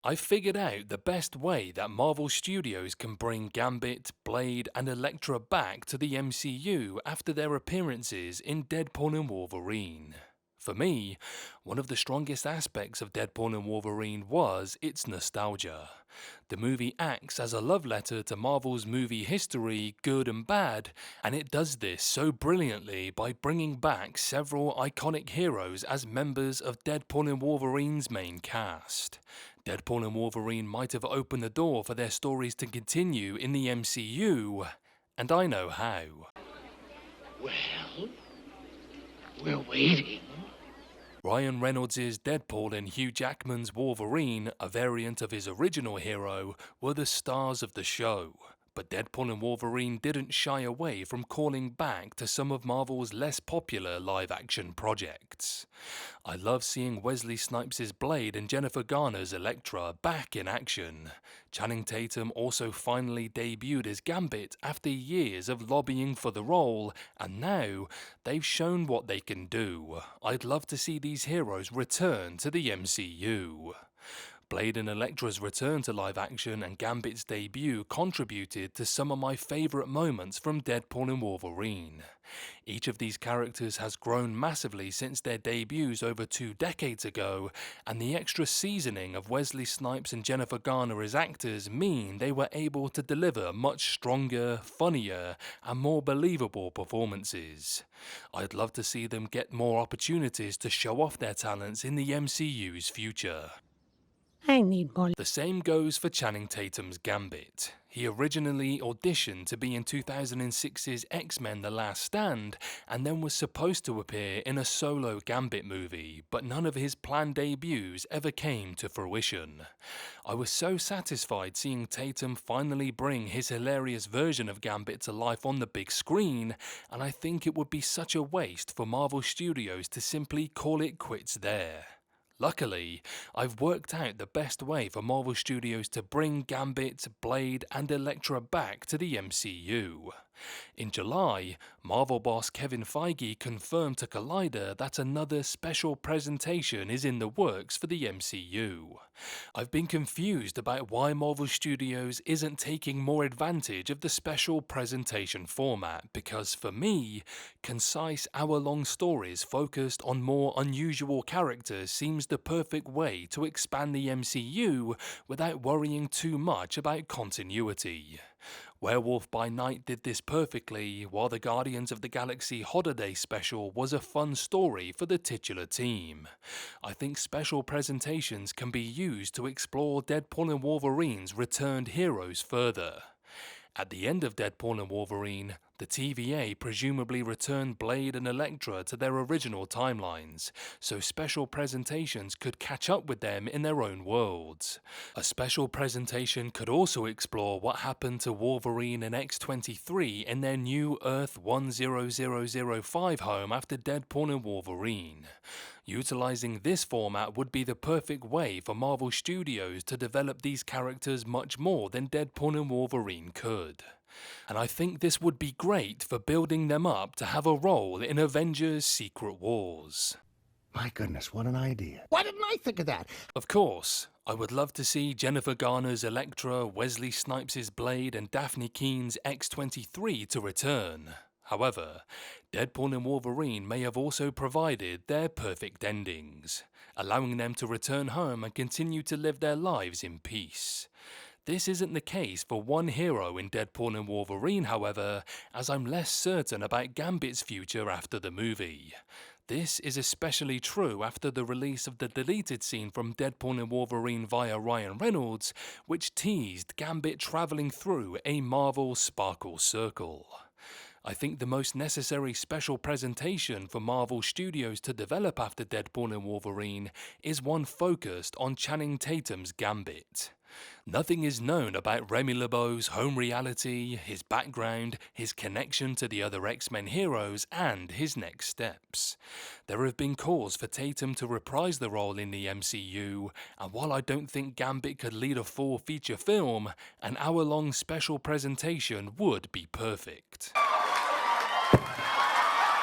I figured out the best way that Marvel Studios can bring Gambit, Blade, and Elektra back to the MCU after their appearances in Deadpool and Wolverine. For me, one of the strongest aspects of Deadpool and Wolverine was its nostalgia. The movie acts as a love letter to Marvel's movie history, good and bad, and it does this so brilliantly by bringing back several iconic heroes as members of Deadpool and Wolverine's main cast. Deadpool and Wolverine might have opened the door for their stories to continue in the MCU, and I know how. Well, we're waiting. Ryan Reynolds' Deadpool and Hugh Jackman's Wolverine, a variant of his original hero, were the stars of the show. But Deadpool and Wolverine didn't shy away from calling back to some of Marvel's less popular live-action projects. I love seeing Wesley Snipes' Blade and Jennifer Garner's Elektra back in action. Channing Tatum also finally debuted as Gambit after years of lobbying for the role, and now they've shown what they can do. I'd love to see these heroes return to the MCU. Blade and Elektra's return to live action and Gambit's debut contributed to some of my favourite moments from Deadpool and Wolverine. Each of these characters has grown massively since their debuts over 2 decades ago, and the extra seasoning of Wesley Snipes and Jennifer Garner as actors mean they were able to deliver much stronger, funnier, and more believable performances. I'd love to see them get more opportunities to show off their talents in the MCU's future. I need more. The same goes for Channing Tatum's Gambit. He originally auditioned to be in 2006's X-Men The Last Stand, and then was supposed to appear in a solo Gambit movie, but none of his planned debuts ever came to fruition. I was so satisfied seeing Tatum finally bring his hilarious version of Gambit to life on the big screen, and I think it would be such a waste for Marvel Studios to simply call it quits there. Luckily, I've worked out the best way for Marvel Studios to bring Gambit, Blade, and Elektra back to the MCU. In July, Marvel boss Kevin Feige confirmed to Collider that another special presentation is in the works for the MCU. I've been confused about why Marvel Studios isn't taking more advantage of the special presentation format because, for me, concise hour-long stories focused on more unusual characters seems the perfect way to expand the MCU without worrying too much about continuity. Werewolf by Night did this perfectly, while the Guardians of the Galaxy Holiday Special was a fun story for the titular team. I think special presentations can be used to explore Deadpool and Wolverine's returned heroes further. At the end of Deadpool and Wolverine, the TVA presumably returned Blade and Elektra to their original timelines, so special presentations could catch up with them in their own worlds. A special presentation could also explore what happened to Wolverine and X-23 in their new Earth 10005 home after Deadpool and Wolverine. Utilizing this format would be the perfect way for Marvel Studios to develop these characters much more than Deadpool and Wolverine could. And I think this would be great for building them up to have a role in Avengers Secret Wars. My goodness, what an idea. Why didn't I think of that? Of course, I would love to see Jennifer Garner's Elektra, Wesley Snipes' Blade, and Daphne Keene's X-23 to return. However, Deadpool and Wolverine may have also provided their perfect endings, allowing them to return home and continue to live their lives in peace. This isn't the case for one hero in Deadpool and Wolverine, however, as I'm less certain about Gambit's future after the movie. This is especially true after the release of the deleted scene from Deadpool and Wolverine via Ryan Reynolds, which teased Gambit travelling through a Marvel Sparkle Circle. I think the most necessary special presentation for Marvel Studios to develop after Deadpool and Wolverine is one focused on Channing Tatum's Gambit. Nothing is known about Remy LeBeau's home reality, his background, his connection to the other X-Men heroes, and his next steps. There have been calls for Tatum to reprise the role in the MCU, and while I don't think Gambit could lead a full feature film, an hour-long special presentation would be perfect.